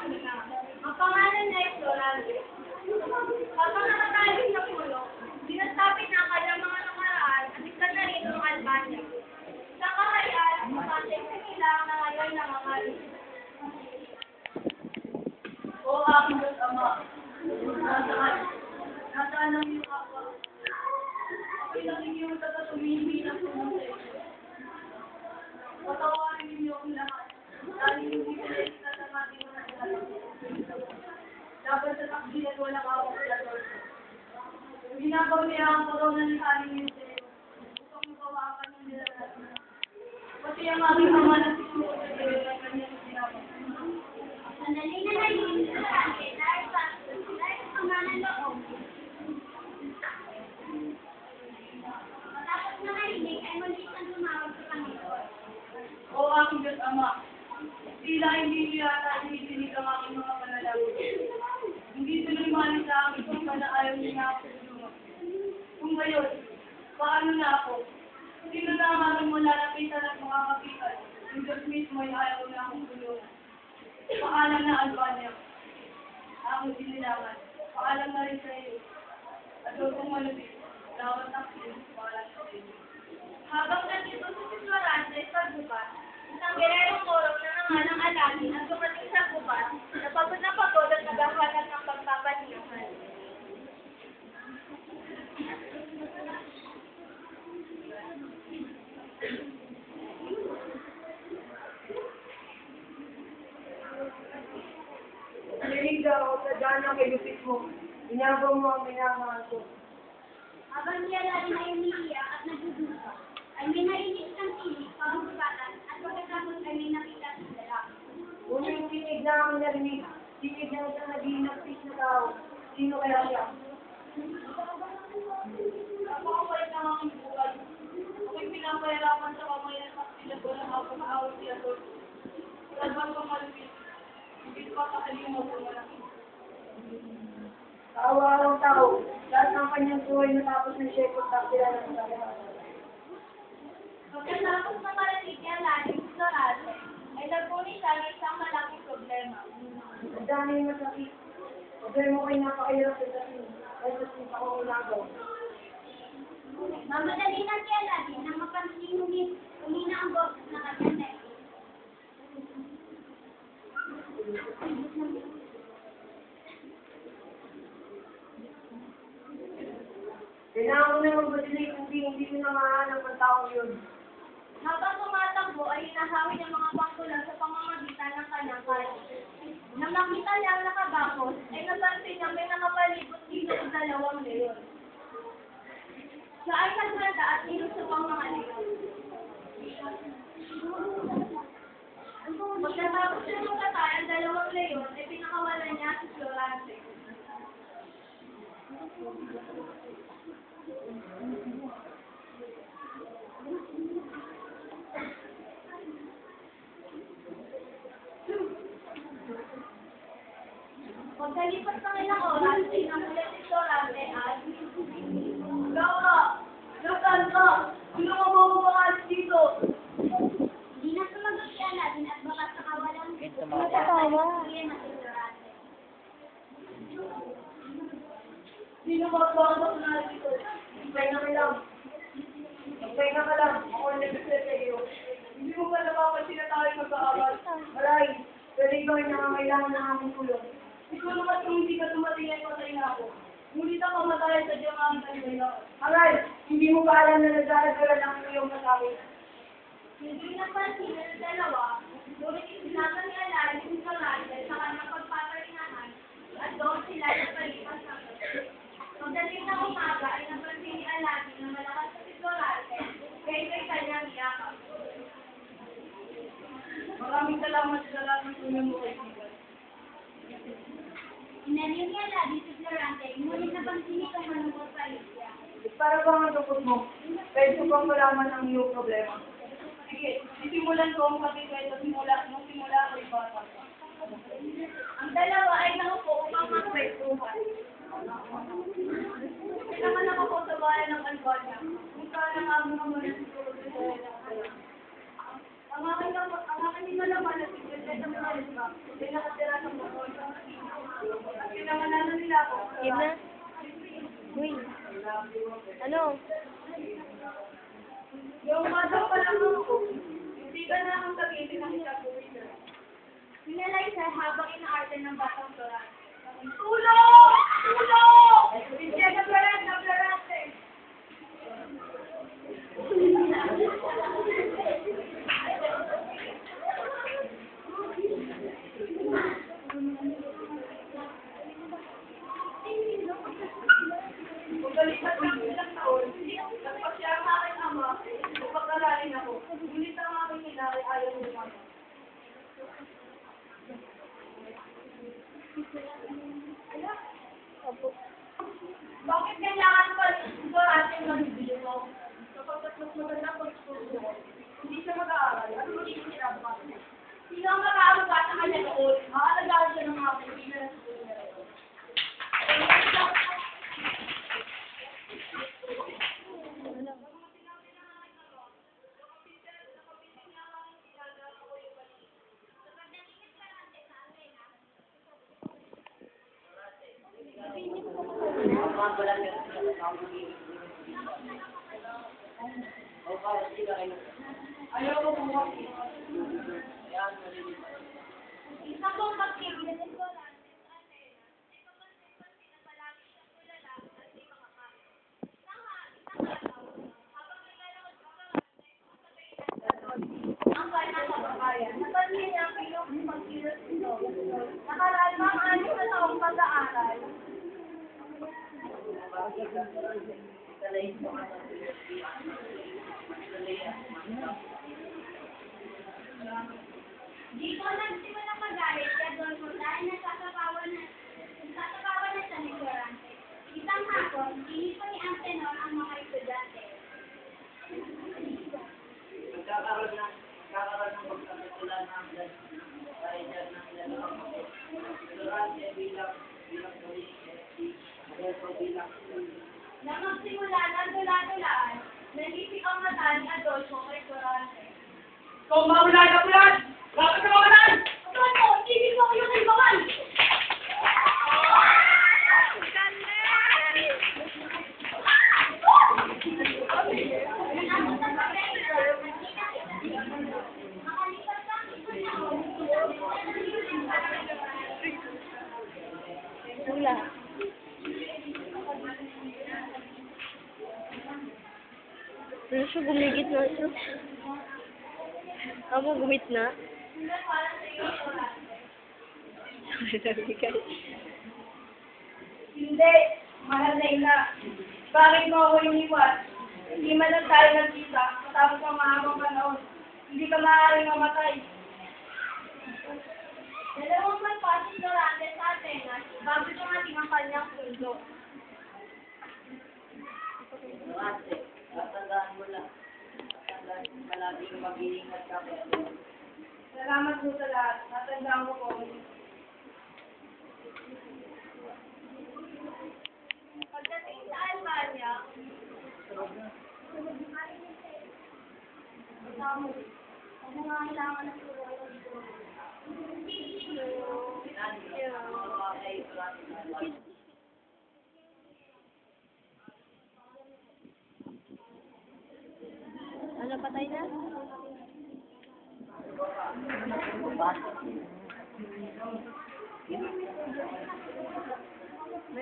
Ang pangalan na ito, Randy. Kapag nakataling sa pulo, sinasabit na ang kanyang mga nakaraan at isa na rin ang Albania. Sa kahayaan, mapasensya nila na ngayon na mamalis. O aking Diyos Ama, nasaan ang iyong kapwa? Ako'y nakikiusap at humihingi ng tulong sa inyo. Patawarin ninyo ang lahat, dahil hindi ko nakita sa ating mga naglalaro. Dapat sa takdilan walang awak sa Lord. Ginagawa niya ang korona ni Haring Yusef upang mabawakan yung nilalas. Pati ang aming ama na si Suso sa kanyang ginagawa. Sandali na naging importante dahil sa pangalan loob. Matapos na narinig ay muli siyang tumawag sa Panginoon. O aking Diyos Ama, tila hindi niyo yata dinidinig ang aking mga panalangin. Hindi tuloy mali sa akin kung na ayaw niyo na ako tulungan. Kung ngayon, paano na ako? Sino na ang aming malalapitan at makakapitan? Yung Diyos mismo ay ayaw na akong tulungan. Paalam na Albania. Ako dinilangan. Paalam na rin sa iyo. At huwag kong malupit. Lawat akin, paalam sa iyo. Habang nandito si Florante sa gubat, isang gererong korong na nangalang alagin ang dumating sa gubat, napagod na pagod at naghahanap ng pagpapanihan. Narinig ako sa dyan ang kilupit mo. Ginagawa mo ang minamahal ko. Habang niya lagi na umiiyak at nagdudusa, ay may narinig ng tinig, pagubatan, at pagkatapos ay may nakita sa lalaki. Ngunit yung tinig na ang narinig, tinig na isang nag-iinagpis na tao. Sino kaya siya? Napakabait ng aking buhay. Ako'y pinapahirapan sa pamayan at pinagwalang ako na awit siya doon. Kalbang kang malupit. Hindi pa kakalimaw kung malaki. Kaawawang tao, lahat ng kanyang buhay natapos ng Shepard Takila ng Salamat. Pagkatapos na marinig niya lagi si Florante, ay nagpunit siya ng isang malaking problema. Ang dami yung masakit. Sabi mo kayo napakahirap sa sakin. Ay, sa sinta ko ulagaw. Mamadali na siya lagi nang mapansin humina ang boses na kanyang neck. Kailangan ko na magmadali kung hindi ko na mahanap ang taong yun. Habang tumatakbo ay hinahawi ng mga pangkulang sa pamamagitan ng kanyang kayo. Nang makita niya ang nakabakos, ay napansin niya may nakapalibot dito sa dalawang leon. Siya ay nagbanda at inusok ang mga leon. Pagkatapos niya magkatay ang dalawang leon, ay pinakawalan niya si Florante. Pagkalipas ng ilang oras, ay namulat si Florante at Laura! Nasaan ka? Tulungan mo ako makaalis dito! hindi na sumagot si Aladdin at baka sa kawalang Matatawa. Sino ba ang baka na dito? Magpahinga ka lang. Magpahinga ka lang. Ako ang nag-set sa iyo. Hindi mo ba napapansin na tayo magkaabal? Maray, pwede gawin na kailangan ng aming tulong. Siguro ba't kung hindi ka dumating ay patay na ako? Ngunit ang kamatayan sa Diyang aming kalimutan. Maray, hindi mo ba alam na nagdadagalan ang iyong masabi? Hindi napansin ng dalawa, ngunit isinasa ni Aladdin si Florante sa kanyang pagpaparinahan at doon sila napalipas ng gabi. Pagdating ng umaga ay napansin ni Aladdin na malakas na si Florante kaya kay kanyang yakap. Maraming salamat sa lahat ng tulong mo, kaibigan. Inalim ni Aladdin si Florante, ngunit napansin nito manungkot sa isya. Para bang ang tukod mo? Pwede ko bang malaman ang iyong problema? Sige, sisimulan ko ang pagkikwento nung simula ako'y bata. Ang dalawa ay naupo upang magkwentuhan. Kailangan ako sa bayan ng Albania, kung saan ang aming mga siguro sa ang akin din nalaman na sigurado na mga ba, may nakatira sa motor. At pinangalan nila ako. Game na? Uy. Ano? Yung mother pa lang ako, hindi ka na akong sabihin, pinakita ko ito. Sinalay sa habang inaarte ng batang turan. Tulong! Tulong! Hindi, naglarat eh. Pagkalipat ng ilang taon, nagpasya ang aking ama, pagkalalin ako. Ngunit ang aking hinari ayaw mo naman. Opo. Bakit kailangan pa ignorante magbibili mo? Kapag mas maganda kung tutulong mo, Hindi siya mag-aaral at hindi siya sinabukas. sino ang makakaruga sa kanya noon? Maalagaan siya ng mga Pilipino na susunod. Ayaw ko kumuha. Isang buong pagkibigyan ng ignorante sa Athena, ay kapansin-pansin na palagi siyang tulala at di makakain. Isang araw, habang naglalakad sa karante, ang kanyang kababayan. Napansin niya ang pilok ng pagkilos nito. Nakaraan pa ang 6 na taong pag-aaral. Dito nagsimula magalit si Adolfo dahil nagsasapawan na siya ng ignorante. Isang hapon, inipo ni Antenor ang mga estudyante. Magkakaroon ng pagkakatulan ng kaedad ng dalawang ignorante bilang bilang Nang magsimula ng tula-tulaan, nagising ang mata ni Adolfo kay ignorante. Kung maulan na ulan! Bakit ka maulan? Adolfo, hindi mo kayo kailangan! Wala. Ano siya gumigit na siya? Ako gumit na? Sabi ka. Hindi, mahal na ina. Bakit mo ako iniwan? Hindi man lang tayo nagkita, matapos ang mahabang panahon. Hindi ka maaaring mamatay. Dalawang magpasok ignorante sa Atenas bago dumating ang kanyang pundo. ignorante. Tatandaan mo lang. Palaging mag-iingat ka kaya. Salamat po sa lahat. Natandaan ko po. Pagdating sa Albania, ang mga kailangan ng tulong. Ano, patay na? Maya.